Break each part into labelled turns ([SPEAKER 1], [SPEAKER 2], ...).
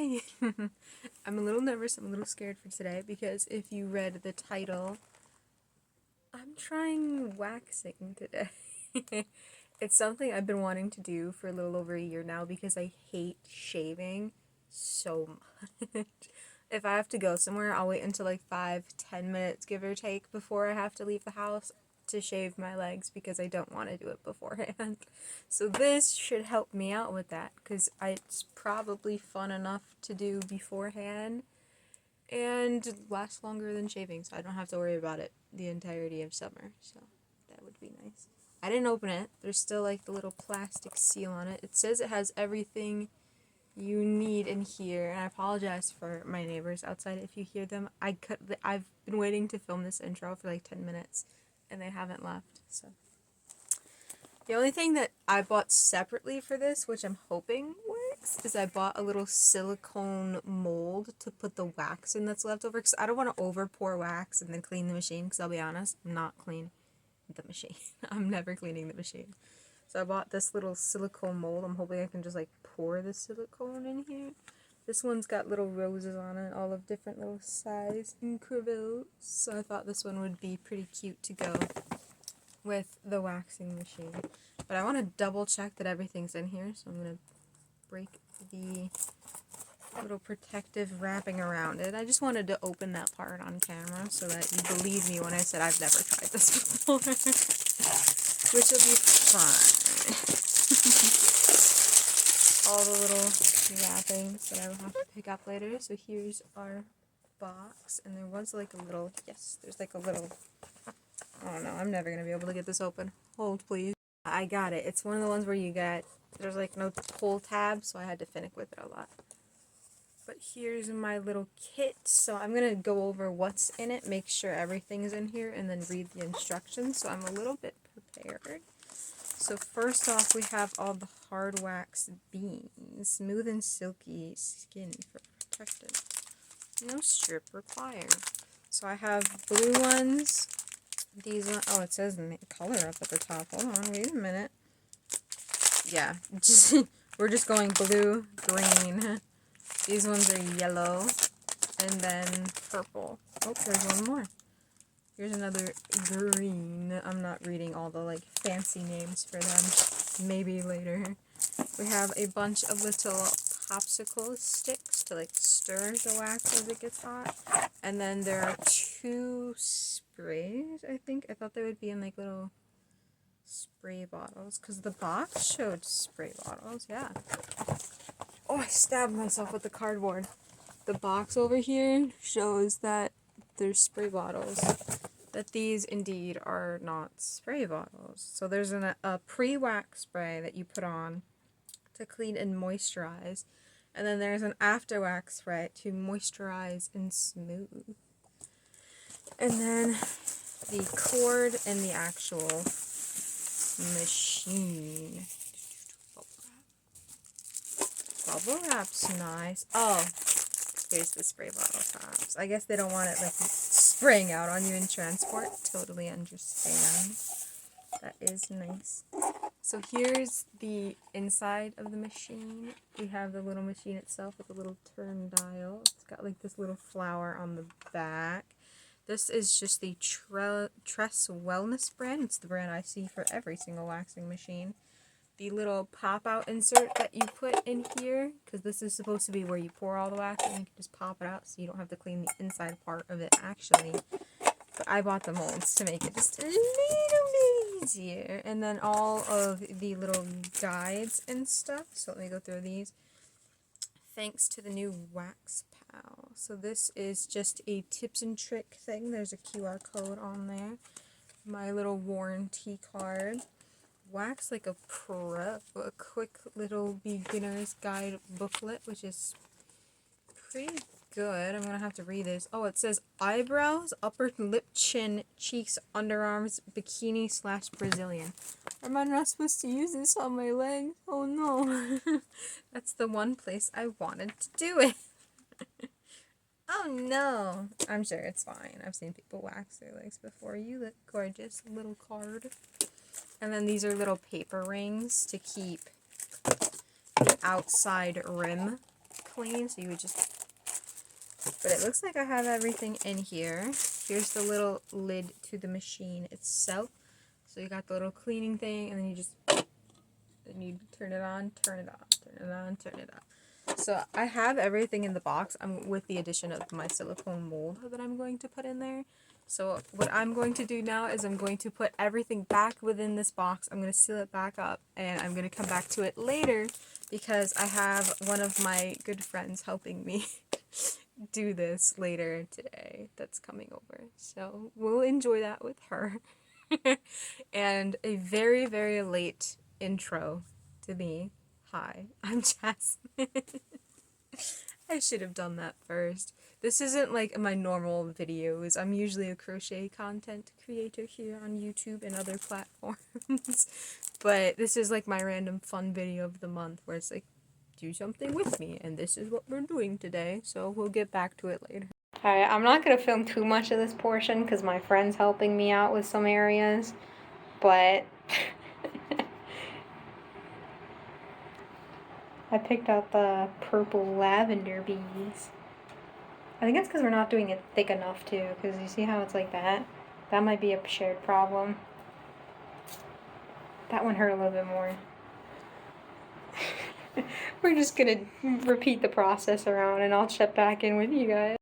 [SPEAKER 1] Hi! I'm a little nervous, I'm a little scared for today because if you read the title, I'm trying waxing today. It's something I've been wanting to do for a little over a year now because I hate shaving so much. If I have to go somewhere, I'll wait until like 5-10 minutes, give or take, before I have to leave the house to shave my legs because I don't want to do it beforehand. So this should help me out with that because it's probably fun enough to do beforehand and last longer than shaving, so I don't have to worry about it the entirety of summer. So that would be nice. I didn't open it. There's still like the little plastic seal on it. It says it has everything you need in here, and I apologize for my neighbors outside if you hear them. I've been waiting to film this intro for like 10 minutes and they haven't left. So the only thing that I bought separately for this, which I'm hoping works, is I bought a little silicone mold to put the wax in that's left over, because I don't want to over pour wax and then clean the machine, because I'll be honest, I'm not clean the machine. I'm never cleaning the machine. So I bought this little silicone mold. I'm hoping I can just like pour the silicone in here. This one's got little roses on it, all of different little size increvels. So I thought this one would be pretty cute to go with the waxing machine. But I want to double check that everything's in here, so I'm going to break the little protective wrapping around it. I just wanted to open that part on camera so that you believe me when I said I've never tried this before. Which will be fun. All the little wrappings that I will have to pick up later. So here's our box, and there was like a little, there's like a little, oh no, I'm never going to be able to get this open. Hold, please. I got it. It's one of the ones where you get, there's like no pull tab, so I had to finick with it a lot. But here's my little kit. So I'm going to go over what's in it, make sure everything's in here, and then read the instructions. So I'm a little bit prepared. So first off, we have all the hard wax beans. Smooth and silky skin for protection. No strip required. So I have blue ones. These ones, oh, it says color up at the top. Hold on, wait a minute. Yeah, we're just going blue, green. These ones are yellow, and then purple. Oh, there's one more. Here's another green. I'm not reading all the like fancy names for them. Maybe later. We have a bunch of little popsicle sticks to like stir the wax as it gets hot. And then there are 2 sprays, I think. I thought they would be in like little spray bottles, because the box showed spray bottles. Yeah. Oh, I stabbed myself with the cardboard. The box over here shows that there's spray bottles. That these indeed are not spray bottles. So there's a pre-wax spray that you put on to clean and moisturize. And then there's an after wax spray to moisturize and smooth. And then the cord and the actual machine. Bubble wrap's nice. Oh, here's the spray bottle tops. I guess they don't want it like spraying out on you in transport. Totally understand. That is nice. So here's the inside of the machine. We have the little machine itself with a little turn dial. It's got like this little flower on the back. This is just the Tress Wellness brand. It's the brand I see for every single waxing machine. The little pop-out insert that you put in here, because this is supposed to be where you pour all the wax, and you can just pop it out so you don't have to clean the inside part of it actually. But I bought the molds to make it just a little bit easier. And then all of the little guides and stuff. So let me go through these. Thanks to the new Wax Pal. So this is just a tips and trick thing. There's a QR code on there. My little warranty card. Wax like a pro, a quick little beginner's guide booklet, which is pretty good. I'm gonna have to read this. Oh, it says eyebrows, upper lip, chin, cheeks, underarms, bikini / Brazilian. Am I not supposed to use this on my legs? Oh no. That's the one place I wanted to do it. Oh no. I'm sure it's fine. I've seen people wax their legs before. You look gorgeous. Little card. And then these are little paper rings to keep the outside rim clean, so you would just... But it looks like I have everything in here. Here's the little lid to the machine itself. So you got the little cleaning thing, and then you just... Then you turn it on, turn it off, turn it on, turn it off. So I have everything in the box. I'm with the addition of my silicone mold that I'm going to put in there. So what I'm going to do now is I'm going to put everything back within this box. I'm going to seal it back up, and I'm going to come back to it later because I have one of my good friends helping me do this later today that's coming over. So we'll enjoy that with her. And a very, very late intro to me. Hi, I'm Jasmine. I should have done that first. This isn't like my normal videos. I'm usually a crochet content creator here on YouTube and other platforms. But this is like my random fun video of the month where it's like, do something with me, and this is what we're doing today. So we'll get back to it later. Alright, I'm not going to film too much of this portion because my friend's helping me out with some areas. But I picked out the purple lavender beads. I think it's because we're not doing it thick enough too, because you see how it's like that? That might be a shared problem. That one hurt a little bit more. We're just gonna repeat the process around and I'll check back in with you guys.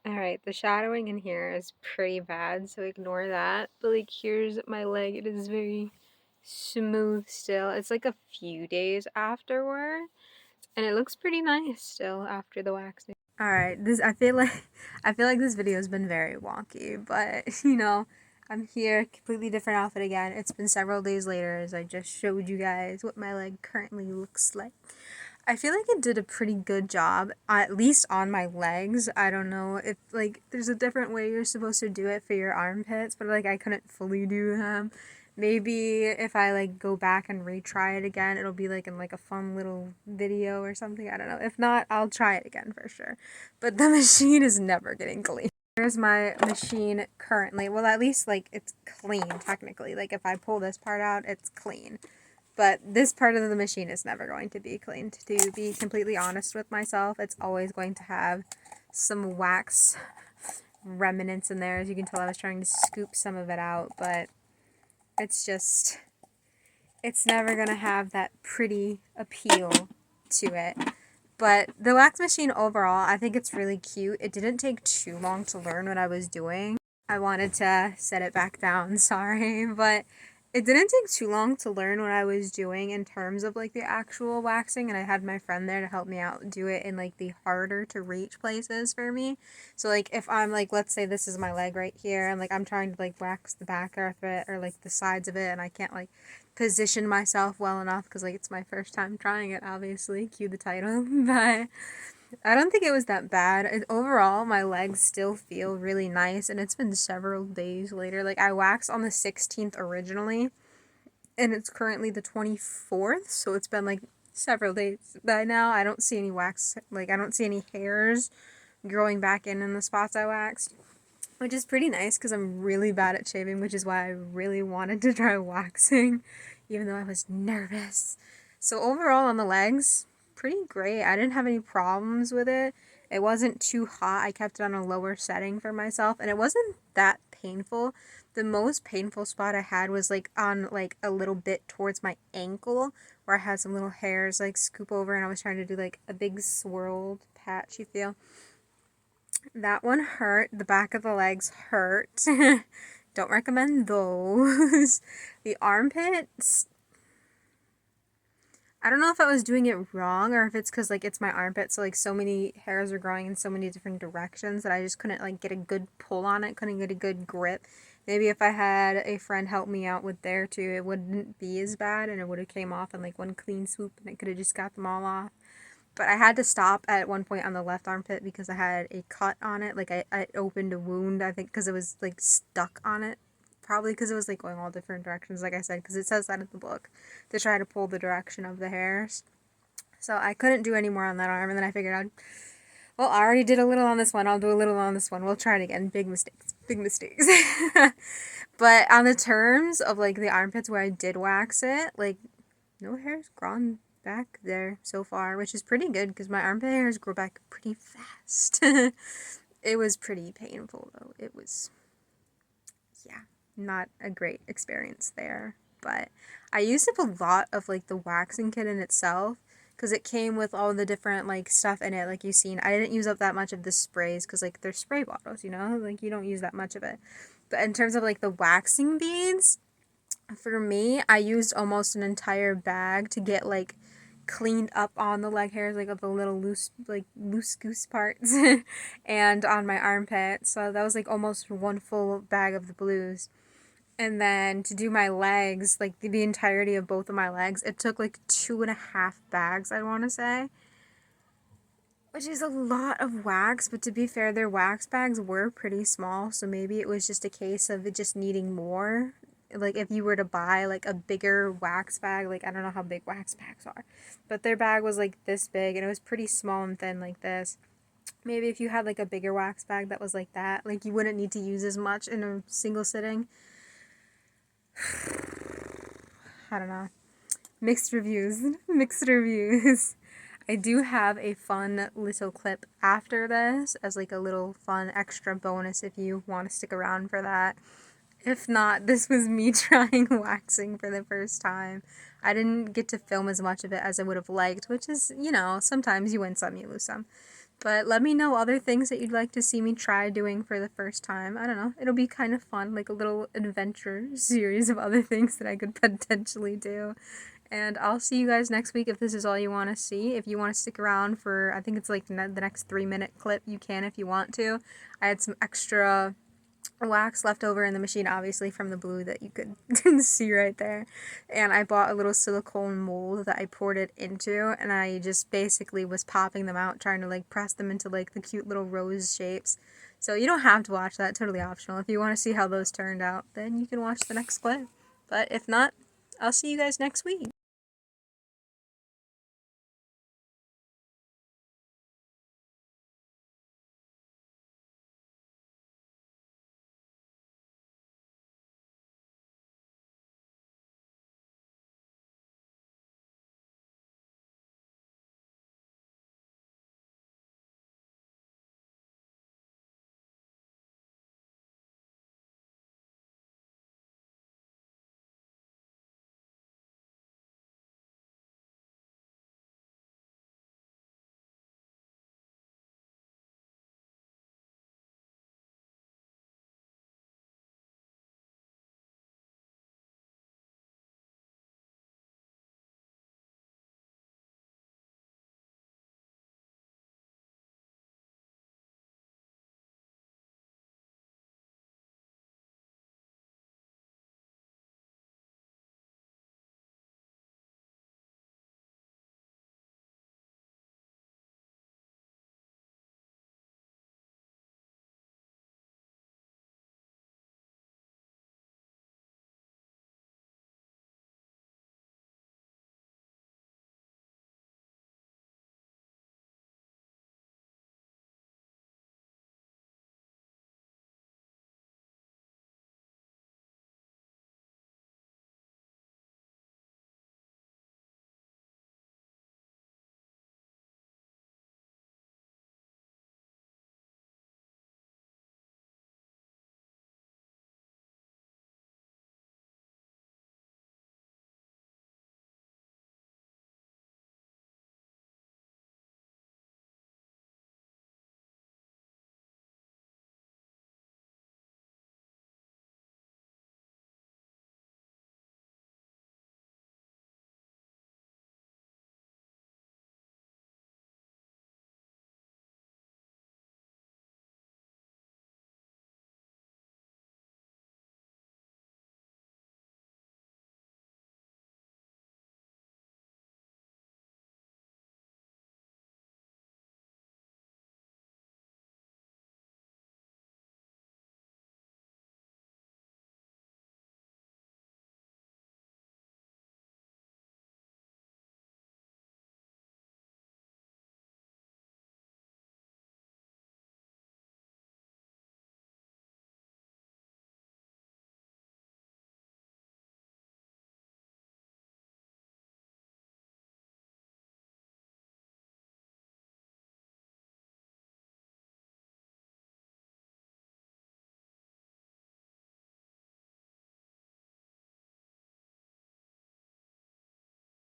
[SPEAKER 1] Alright, the shadowing in here is pretty bad, so ignore that. But like, here's my leg. It is very smooth still. It's like a few days afterward, and it looks pretty nice still after the waxing. Alright, I feel like this video has been very wonky, but you know, I'm here, completely different outfit again. It's been several days later as I just showed you guys what my leg currently looks like. I feel like it did a pretty good job, at least on my legs. I don't know if, like, there's a different way you're supposed to do it for your armpits, but, like, I couldn't fully do them. Maybe if I, like, go back and retry it again, it'll be, like, in, like, a fun little video or something. I don't know. If not, I'll try it again for sure. But the machine is never getting clean. Here's my machine currently. Well, at least, like, it's clean, technically. Like, if I pull this part out, it's clean. But this part of the machine is never going to be cleaned. To be completely honest with myself, it's always going to have some wax remnants in there. As you can tell, I was trying to scoop some of it out, but it's just, it's never going to have that pretty appeal to it. But the wax machine overall, I think it's really cute. It didn't take too long to learn what I was doing. I wanted to set it back down, sorry, but it didn't take too long to learn what I was doing in terms of, like, the actual waxing, and I had my friend there to help me out do it in, like, the harder to reach places for me. So, like, if I'm, like, let's say this is my leg right here, and, like, I'm trying to, like, wax the back of it, or, like, the sides of it, and I can't, like, position myself well enough, because, like, it's my first time trying it, obviously, cue the title, but I don't think it was that bad. Overall, my legs still feel really nice, and it's been several days later. Like, I waxed on the 16th originally, and it's currently the 24th, so it's been, like, several days by now. I don't see any wax, like, I don't see any hairs growing back in the spots I waxed, which is pretty nice, because I'm really bad at shaving, which is why I really wanted to try waxing, even though I was nervous. So overall, on the legs, pretty great. I didn't have any problems with it. It wasn't too hot. I kept it on a lower setting for myself, and it wasn't that painful. The most painful spot I had was, like, on, like, a little bit towards my ankle, where I had some little hairs, like, scoop over, and I was trying to do, like, a big swirled patch, you feel. That one hurt. The back of the legs hurt. Don't recommend those. The armpits, I don't know if I was doing it wrong, or if it's because, like, it's my armpit, so, like, so many hairs are growing in so many different directions that I just couldn't, like, get a good pull on it, couldn't get a good grip. Maybe if I had a friend help me out with there too, it wouldn't be as bad, and it would have came off in, like, one clean swoop, and I could have just got them all off. But I had to stop at one point on the left armpit because I had a cut on it. Like, I opened a wound, I think, because it was, like, stuck on it. Probably because it was, like, going all different directions, like I said, because it says that in the book, to try to pull the direction of the hairs. So I couldn't do any more on that arm, and then I figured well, I already did a little on this one, I'll do a little on this one. We'll try it again. Big mistakes. Big mistakes. But on the terms of, like, the armpits where I did wax it, like, no hair's grown back there so far, which is pretty good, because my armpit hairs grow back pretty fast. It was pretty painful, though. It was, yeah, not a great experience there. But I used up a lot of, like, the waxing kit in itself, because it came with all the different, like, stuff in it, like you've seen. I didn't use up that much of the sprays, because, like, they're spray bottles, you know? Like, you don't use that much of it. But in terms of, like, the waxing beads, for me, I used almost an entire bag to get, like, cleaned up on the leg hairs, like, of the little loose goose parts, and on my armpit. So that was, like, almost one full bag of the blues. And then to do my legs, like, the entirety of both of my legs, it took, like, 2.5 bags, I want to say. Which is a lot of wax, but to be fair, their wax bags were pretty small, so maybe it was just a case of it just needing more. Like, if you were to buy, like, a bigger wax bag, like, I don't know how big wax bags are, but their bag was, like, this big, and it was pretty small and thin like this. Maybe if you had, like, a bigger wax bag that was like that, like, you wouldn't need to use as much in a single sitting. I don't know. Mixed reviews. Mixed reviews. I do have a fun little clip after this as, like, a little fun extra bonus if you want to stick around for that. If not, this was me trying waxing for the first time. I didn't get to film as much of it as I would have liked, which is, you know, sometimes you win some, you lose some. But let me know other things that you'd like to see me try doing for the first time. I don't know. It'll be kind of fun, like a little adventure series of other things that I could potentially do. And I'll see you guys next week if this is all you want to see. If you want to stick around for, I think it's like the next 3-minute clip, you can if you want to. I had some extra wax left over in the machine, obviously from the blue that you could see right there, and I bought a little silicone mold that I poured it into, and I just basically was popping them out, trying to like press them into like the cute little rose shapes. So you don't have to watch that, totally optional. If you want to see how those turned out, then you can watch the next clip, but if not, I'll see you guys next week.